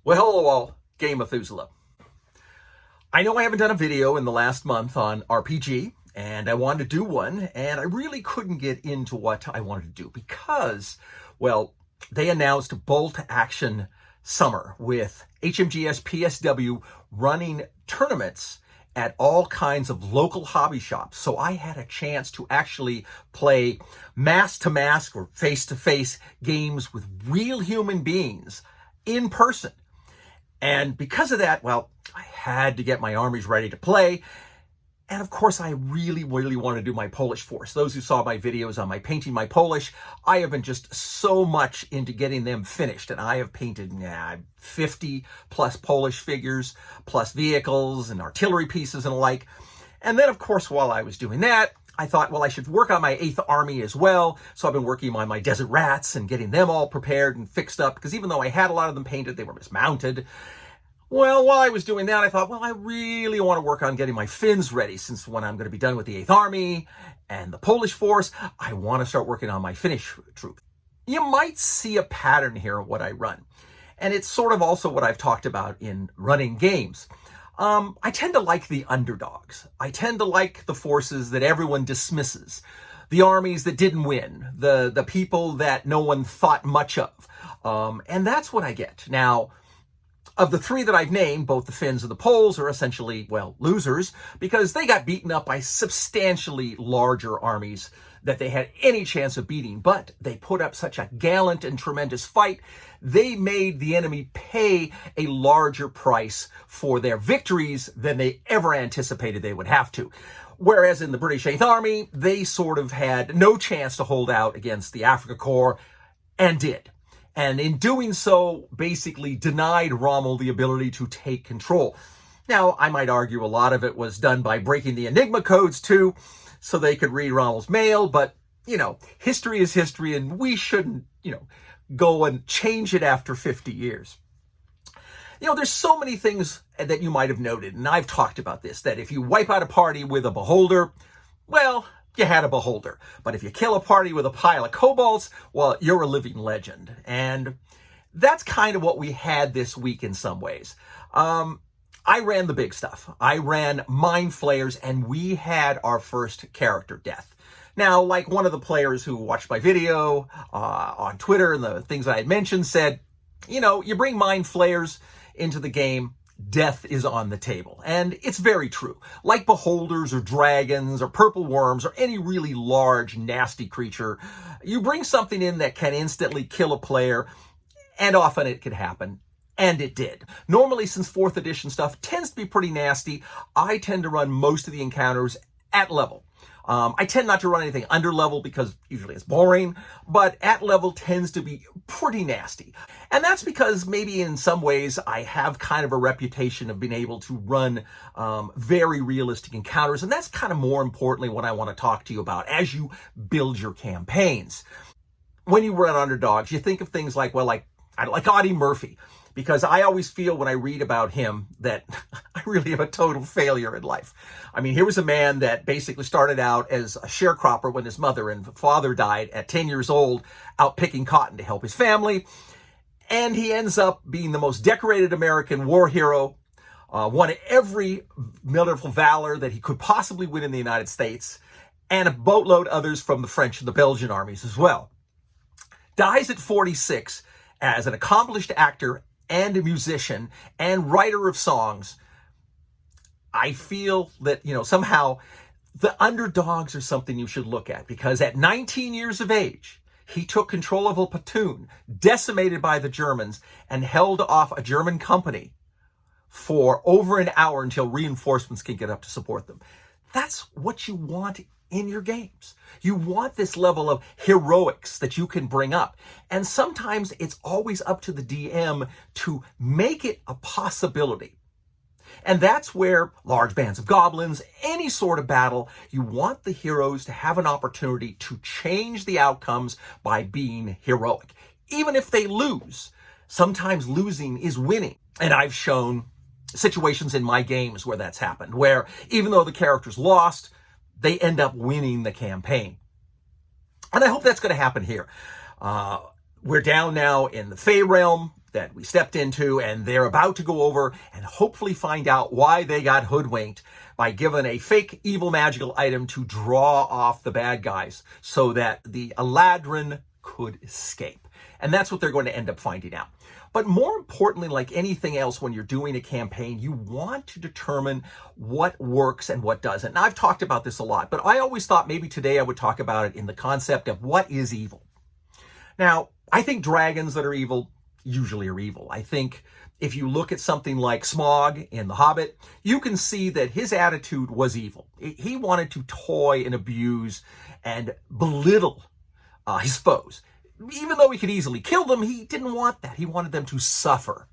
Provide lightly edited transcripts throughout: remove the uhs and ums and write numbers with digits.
Well, hello all, Game Methuselah. I know I haven't done a video in the last month on RPG, and I wanted to do one, and I really couldn't get into what I wanted to do because, well, they announced Bolt Action Summer with HMGS PSW running tournaments at all kinds of local hobby shops. So I had a chance to actually play mask-to-mask or face-to-face games with real human beings in person. And because of that, well, I had to get my armies ready to play. And of course, I really want to do my Polish force. Those who saw my videos on my painting my Polish, I have been just so much into getting them finished. And I have painted 50 plus Polish figures, plus vehicles and artillery pieces and the like. And then, of course, while I was doing that, I thought, well, I should work on my 8th Army as well. So I've been working on my Desert Rats and getting them all prepared and fixed up, because even though I had a lot of them painted, they were mismounted. Well, while I was doing that, I thought, well, I really want to work on getting my Finns ready, since when I'm going to be done with the 8th Army and the Polish force, I want to start working on my Finnish troops. You might see a pattern here of what I run. And it's sort of also what I've talked about in running games. I tend to like the underdogs. I tend to like the forces that everyone dismisses, the armies that didn't win, the people that no one thought much of. And that's what I get. Now, of the three that I've named, both the Finns and the Poles are essentially, well, losers, because they got beaten up by substantially larger armies that they had any chance of beating. But they put up such a gallant and tremendous fight, they made the enemy pay a larger price for their victories than they ever anticipated they would have to. Whereas in the British 8th Army, they sort of had no chance to hold out against the Afrika Korps, and did. And in doing so, basically denied Rommel the ability to take control. Now, I might argue a lot of it was done by breaking the Enigma codes too, so they could read Rommel's mail, but, history is history, and we shouldn't, go and change it after 50 years. There's so many things that you might have noted, and I've talked about this, that if you wipe out a party with a beholder, well, you had a beholder. But if you kill a party with a pile of kobolds, well, you're a living legend. And that's kind of what we had this week in some ways. I ran the big stuff. I ran Mind Flayers, and we had our first character death. Now, like one of the players who watched my video on Twitter and the things I had mentioned said, you bring Mind Flayers into the game, death is on the table. And it's very true. Like beholders or dragons or purple worms or any really large, nasty creature, you bring something in that can instantly kill a player, and often it can happen. And it did. Normally, since 4th edition stuff tends to be pretty nasty, I tend to run most of the encounters at level. I tend not to run anything under level because usually it's boring, but at level tends to be pretty nasty. And that's because maybe in some ways I have kind of a reputation of being able to run very realistic encounters. And that's kind of more importantly what I want to talk to you about as you build your campaigns. When you run underdogs, you think of things like, well, like Audie Murphy, because I always feel when I read about him that I really am a total failure in life. I mean, here was a man that basically started out as a sharecropper when his mother and father died at 10 years old, out picking cotton to help his family. And he ends up being the most decorated American war hero, won every Medal of Valor that he could possibly win in the United States, and a boatload others from the French and the Belgian armies as well. Dies at 46 as an accomplished actor and a musician and writer of songs. I feel that, somehow the underdogs are something you should look at, because at 19 years of age, he took control of a platoon decimated by the Germans and held off a German company for over an hour until reinforcements can get up to support them. That's what you want in your games. You want this level of heroics that you can bring up. And sometimes it's always up to the DM to make it a possibility. And that's where large bands of goblins, any sort of battle, you want the heroes to have an opportunity to change the outcomes by being heroic. Even if they lose, sometimes losing is winning. And I've shown situations in my games where that's happened, where even though the character's lost, they end up winning the campaign. And I hope that's going to happen here. We're down now in the Fey realm. that we stepped into, and they're about to go over and hopefully find out why they got hoodwinked by given a fake evil magical item to draw off the bad guys so that the Eladrin could escape. And that's what they're going to end up finding out. But more importantly, like anything else, when you're doing a campaign, you want to determine what works and what doesn't. And I've talked about this a lot, but I always thought maybe today I would talk about it in the concept of what is evil. Now, I think dragons that are evil usually are evil. I think if you look at something like Smaug in The Hobbit, you can see that his attitude was evil. He wanted to toy and abuse and belittle his foes. Even though he could easily kill them, he didn't want that. He wanted them to suffer.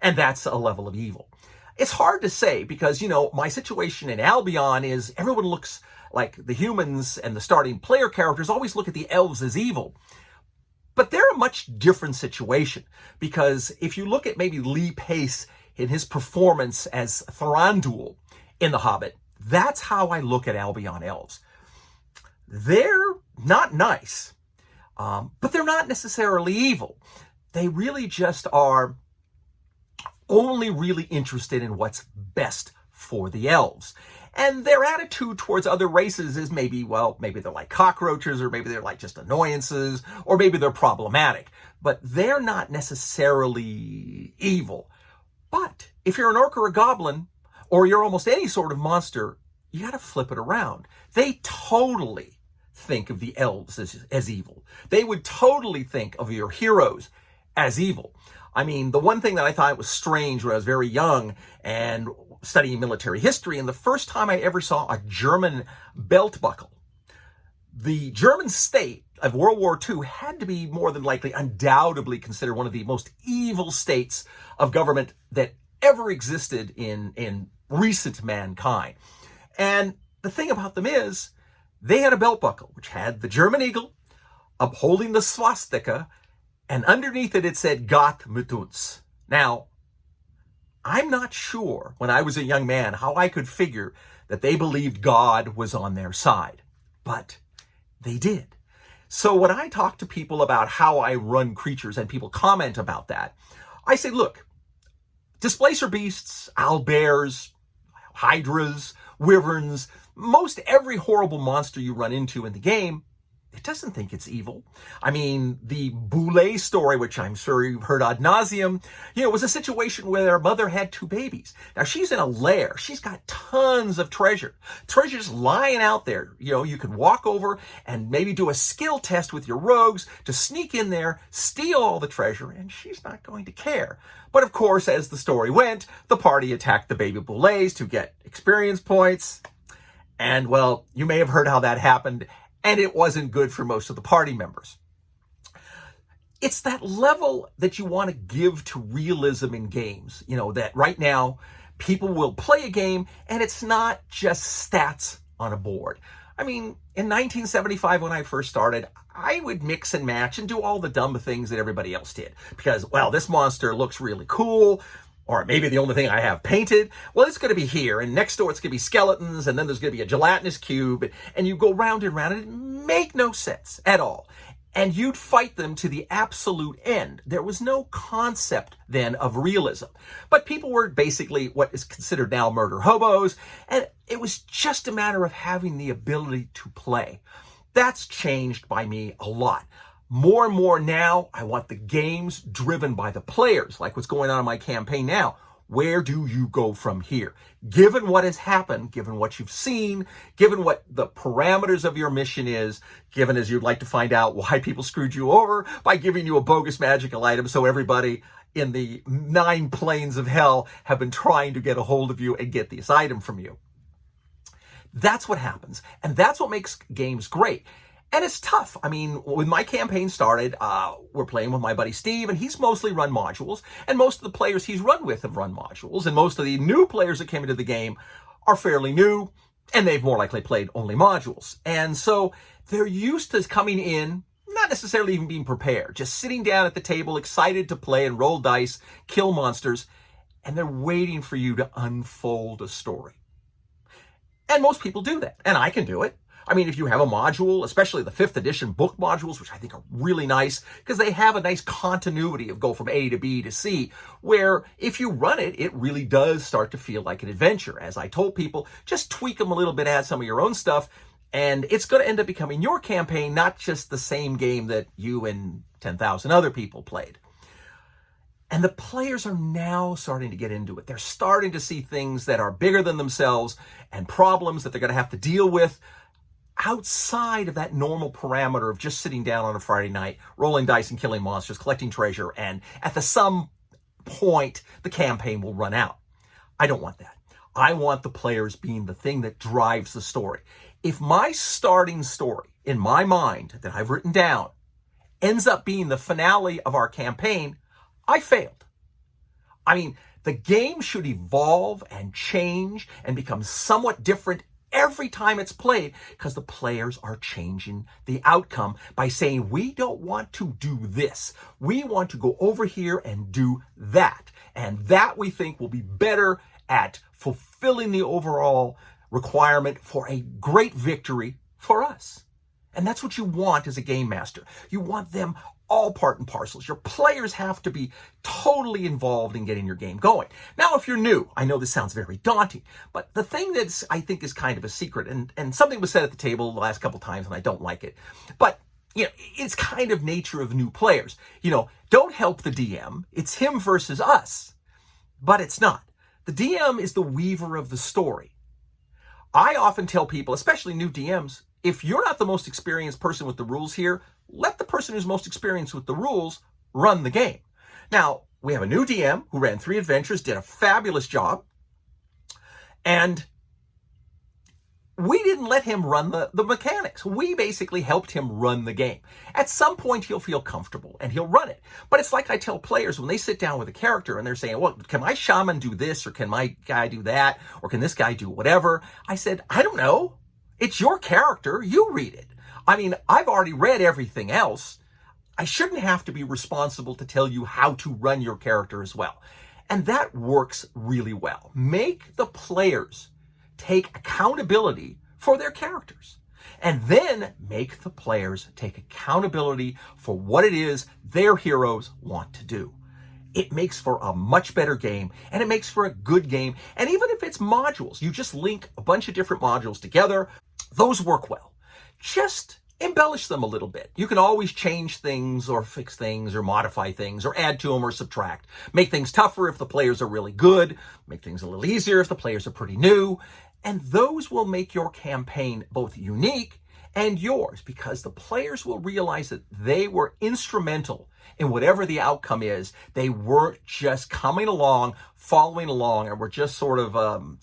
And that's a level of evil. It's hard to say because, my situation in Albion is everyone looks like the humans and the starting player characters always look at the elves as evil. But they're a much different situation because if you look at maybe Lee Pace in his performance as Thranduil in The Hobbit, that's how I look at Albion elves. They're not nice. But they're not necessarily evil. They really just are only really interested in what's best for the elves. And their attitude towards other races is maybe they're like cockroaches, or maybe they're like just annoyances, or maybe they're problematic. But they're not necessarily evil. But if you're an orc or a goblin, or you're almost any sort of monster, you got to flip it around. They totally think of the elves as evil. They would totally think of your heroes as evil. I mean, the one thing that I thought was strange when I was very young and studying military history, and the first time I ever saw a German belt buckle, the German state of World War II had to be more than likely, undoubtedly considered one of the most evil states of government that ever existed in recent mankind. And the thing about them is, they had a belt buckle which had the German eagle upholding the swastika, and underneath it said Gott mit uns. Now, I'm not sure when I was a young man how I could figure that they believed God was on their side, but they did. So when I talk to people about how I run creatures and people comment about that, I say, look, displacer beasts, owlbears, hydras, wyverns, most every horrible monster you run into in the game, it doesn't think it's evil. I mean, the Boulay story, which I'm sure you've heard ad nauseum, was a situation where their mother had two babies. Now, she's in a lair. She's got tons of treasure. Treasure's lying out there. You can walk over and maybe do a skill test with your rogues to sneak in there, steal all the treasure, and she's not going to care. But of course, as the story went, the party attacked the baby Boulays to get experience points. And, well, you may have heard how that happened, and it wasn't good for most of the party members. It's that level that you want to give to realism in games, that right now people will play a game and it's not just stats on a board. I mean, in 1975, when I first started, I would mix and match and do all the dumb things that everybody else did because, well, this monster looks really cool. Or maybe the only thing I have painted, well, it's going to be here, and next door it's going to be skeletons, and then there's going to be a gelatinous cube, and you go round and round, and it make no sense at all. And you'd fight them to the absolute end. There was no concept then of realism. But people were basically what is considered now murder hobos, and it was just a matter of having the ability to play. That's changed by me a lot. More and more now, I want the games driven by the players, like what's going on in my campaign now. Where do you go from here? Given what has happened, given what you've seen, given what the parameters of your mission is, given as you'd like to find out why people screwed you over by giving you a bogus magical item so everybody in the 9 planes of hell have been trying to get a hold of you and get this item from you. That's what happens, and that's what makes games great. And it's tough. I mean, when my campaign started, we're playing with my buddy Steve, and he's mostly run modules. And most of the players he's run with have run modules. And most of the new players that came into the game are fairly new, and they've more likely played only modules. And so they're used to coming in, not necessarily even being prepared, just sitting down at the table, excited to play and roll dice, kill monsters, and they're waiting for you to unfold a story. And most people do that, and I can do it. I mean, if you have a module, especially the 5th edition book modules, which I think are really nice because they have a nice continuity of go from A to B to C, where if you run it, it really does start to feel like an adventure. As I told people, just tweak them a little bit, add some of your own stuff, and it's going to end up becoming your campaign, not just the same game that you and 10,000 other people played. And the players are now starting to get into it. They're starting to see things that are bigger than themselves and problems that they're going to have to deal with outside of that normal parameter of just sitting down on a Friday night, rolling dice and killing monsters, collecting treasure, and at some point, the campaign will run out. I don't want that. I want the players being the thing that drives the story. If my starting story in my mind that I've written down ends up being the finale of our campaign, I failed. I mean, the game should evolve and change and become somewhat different every time it's played because the players are changing the outcome by saying, we don't want to do this. We want to go over here and do that. And that we think will be better at fulfilling the overall requirement for a great victory for us. And that's what you want as a game master. You want them all part and parcels. Your players have to be totally involved in getting your game going. Now, if you're new, I know this sounds very daunting, but the thing that I think is kind of a secret, and something was said at the table the last couple times, and I don't like it, but it's kind of nature of new players. Don't help the DM. It's him versus us, but it's not. The DM is the weaver of the story. I often tell people, especially new DMs, if you're not the most experienced person with the rules here, let the person who's most experienced with the rules run the game. Now, we have a new DM who ran 3 adventures, did a fabulous job, and we didn't let him run the mechanics. We basically helped him run the game. At some point, he'll feel comfortable and he'll run it. But it's like I tell players when they sit down with a character and they're saying, well, can my shaman do this, or can my guy do that, or can this guy do whatever? I said, I don't know. It's your character. You read it. I mean, I've already read everything else. I shouldn't have to be responsible to tell you how to run your character as well. And that works really well. Make the players take accountability for their characters. And then make the players take accountability for what it is their heroes want to do. It makes for a much better game, and it makes for a good game. And even if it's modules, you just link a bunch of different modules together, those work well. Just embellish them a little bit. You can always change things or fix things or modify things or add to them or subtract. Make things tougher if the players are really good. Make things a little easier if the players are pretty new. And those will make your campaign both unique and yours, because the players will realize that they were instrumental in whatever the outcome is. They weren't just coming along, following along, and were just sort of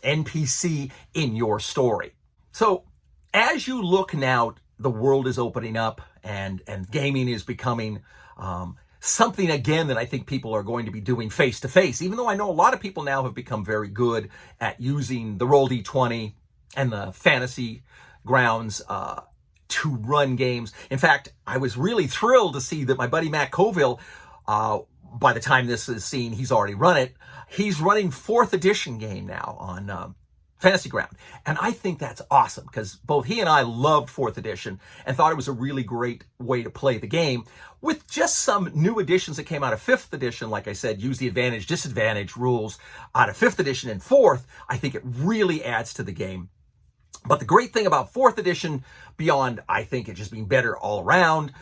NPC in your story. So as you look now, the world is opening up and gaming is becoming something again that I think people are going to be doing face to face, even though I know a lot of people now have become very good at using the Roll D20 and the fantasy grounds to run games. In fact, I was really thrilled to see that my buddy Matt Colville, by the time this is seen, he's already run it. He's running 4th edition game now on Fantasy Ground. And I think that's awesome because both he and I loved 4th edition and thought it was a really great way to play the game. With just some new additions that came out of 5th edition, like I said, use the advantage, disadvantage rules out of 5th edition and 4th, I think it really adds to the game. But the great thing about 4th edition, beyond I think it just being better all around,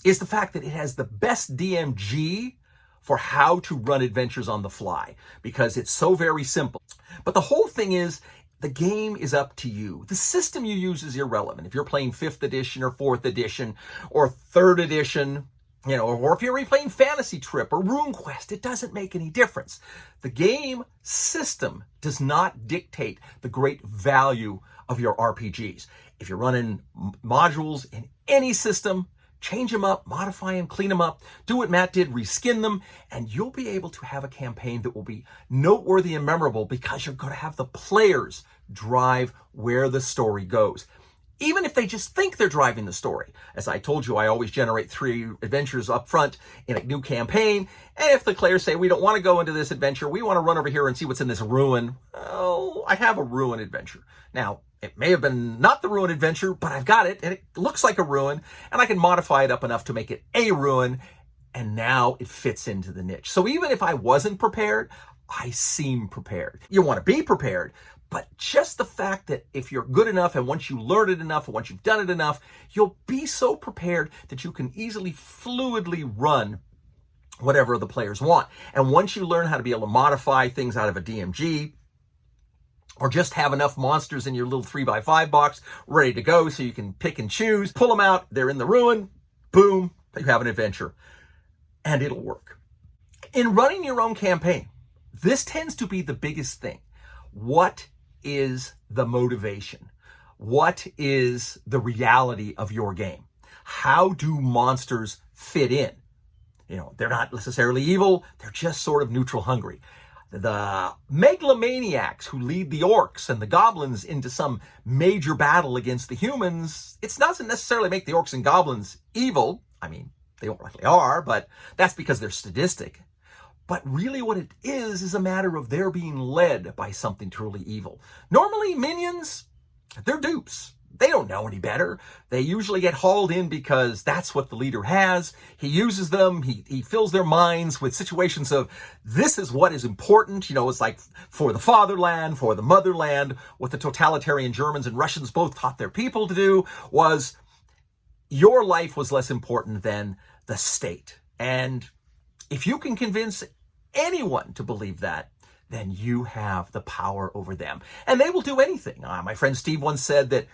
is the fact that it has the best DMG for how to run adventures on the fly, because it's so very simple. But the whole thing is, the game is up to you. The system you use is irrelevant. If you're playing 5th edition or 4th edition or 3rd edition, or if you're replaying Fantasy Trip or RuneQuest, it doesn't make any difference. The game system does not dictate the great value of your RPGs. If you're running modules in any system, change them up, modify them, clean them up, do what Matt did, reskin them, and you'll be able to have a campaign that will be noteworthy and memorable because you're going to have the players drive where the story goes. even if they just think they're driving the story. As I told you, I always generate 3 adventures up front in a new campaign. And if the players say, we don't want to go into this adventure, we want to run over here and see what's in this ruin, well, I have a ruin adventure. Now, it may have been not the ruin adventure, but I've got it, and it looks like a ruin, and I can modify it up enough to make it a ruin, and now it fits into the niche. So even if I wasn't prepared, I seem prepared. You want to be prepared, but just the fact that if you're good enough, and once you learn it enough, and once you've done it enough, you'll be so prepared that you can easily, fluidly run whatever the players want. And once you learn how to be able to modify things out of a DMG, or just have enough monsters in your little 3x5 box ready to go so you can pick and choose, pull them out, they're in the ruin, boom, you have an adventure. And it'll work. In running your own campaign, this tends to be the biggest thing. What is the motivation? What is the reality of your game? How do monsters fit in? You know, they're not necessarily evil, they're just sort of neutral hungry. The megalomaniacs who lead the orcs and the goblins into some major battle against the humans, it doesn't necessarily make the orcs and goblins evil. I mean, they don't likely are, but that's because they're sadistic. But really what it is a matter of their being led by something truly evil. Normally, minions, they're dupes. They don't know any better. They usually get hauled in because that's what the leader has. He uses them. He fills their minds with situations of, this is what is important. You know, it's like for the fatherland, for the motherland. What the totalitarian Germans and Russians both taught their people to do was, your life was less important than the state. And if you can convince anyone to believe that, then you have the power over them. And they will do anything. My friend Steve once said that,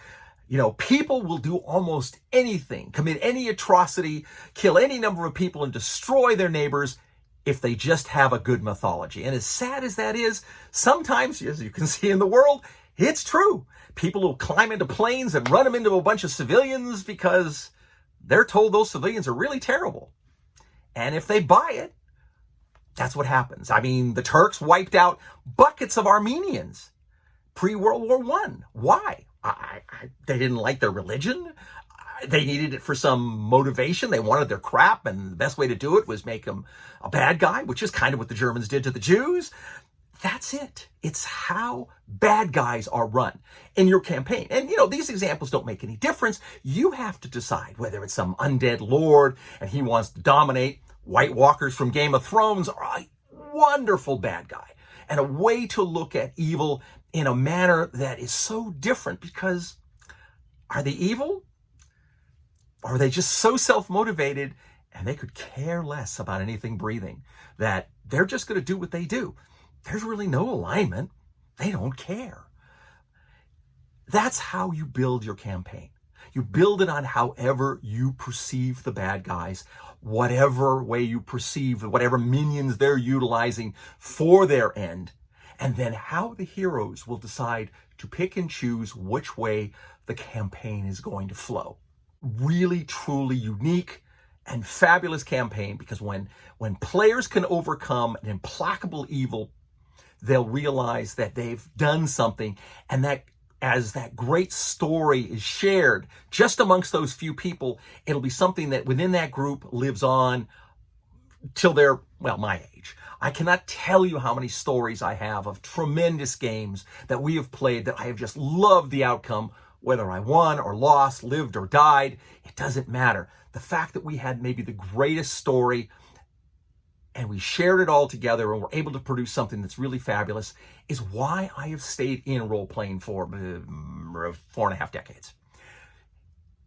you know, people will do almost anything, commit any atrocity, kill any number of people, and destroy their neighbors if they just have a good mythology. And as sad as that is, sometimes, as you can see in the world, it's true. People will climb into planes and run them into a bunch of civilians because they're told those civilians are really terrible. And if they buy it, that's what happens. I mean, the Turks wiped out buckets of Armenians pre-World War I. Why? They didn't like their religion. They needed it for some motivation. They wanted their crap, and the best way to do it was make them a bad guy, which is kind of what the Germans did to the Jews. That's it. It's how bad guys are run in your campaign. And, you know, these examples don't make any difference. You have to decide whether it's some undead lord and he wants to dominate, White Walkers from Game of Thrones, or a wonderful bad guy. And a way to look at evil in a manner that is so different, because are they evil? Or are they just so self-motivated and they could care less about anything breathing, that they're just going to do what they do? There's really no alignment. They don't care. That's how you build your campaign. You build it on however you perceive the bad guys, whatever way you perceive, whatever minions they're utilizing for their end, and then how the heroes will decide to pick and choose which way the campaign is going to flow. Really, truly unique and fabulous campaign, because when players can overcome an implacable evil, they'll realize that they've done something, and that as that great story is shared just amongst those few people, it'll be something that within that group lives on till they're, well, my age. I cannot tell you how many stories I have of tremendous games that we have played that I have just loved the outcome, whether I won or lost, lived or died, it doesn't matter. The fact that we had maybe the greatest story and we shared it all together and were able to produce something that's really fabulous is why I have stayed in role-playing for 4.5 decades.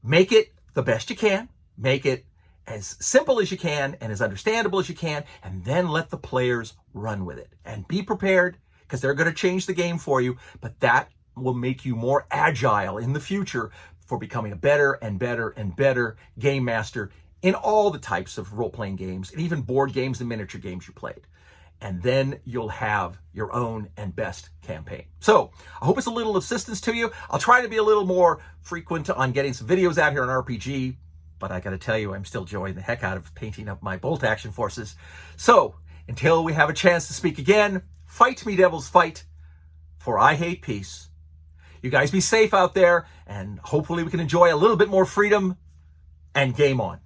Make it the best you can. Make it as simple as you can and as understandable as you can, and then let the players run with it. And be prepared, because they're going to change the game for you, but that will make you more agile in the future for becoming a better and better and better game master in all the types of role-playing games, and even board games and miniature games you played. And then you'll have your own and best campaign. So I hope it's a little assistance to you. I'll try to be a little more frequent on getting some videos out here on RPG, but I got to tell you, I'm still enjoying the heck out of painting up my bolt action forces. So until we have a chance to speak again, fight me, devils, fight, for I hate peace. You guys be safe out there, and hopefully we can enjoy a little bit more freedom, and game on.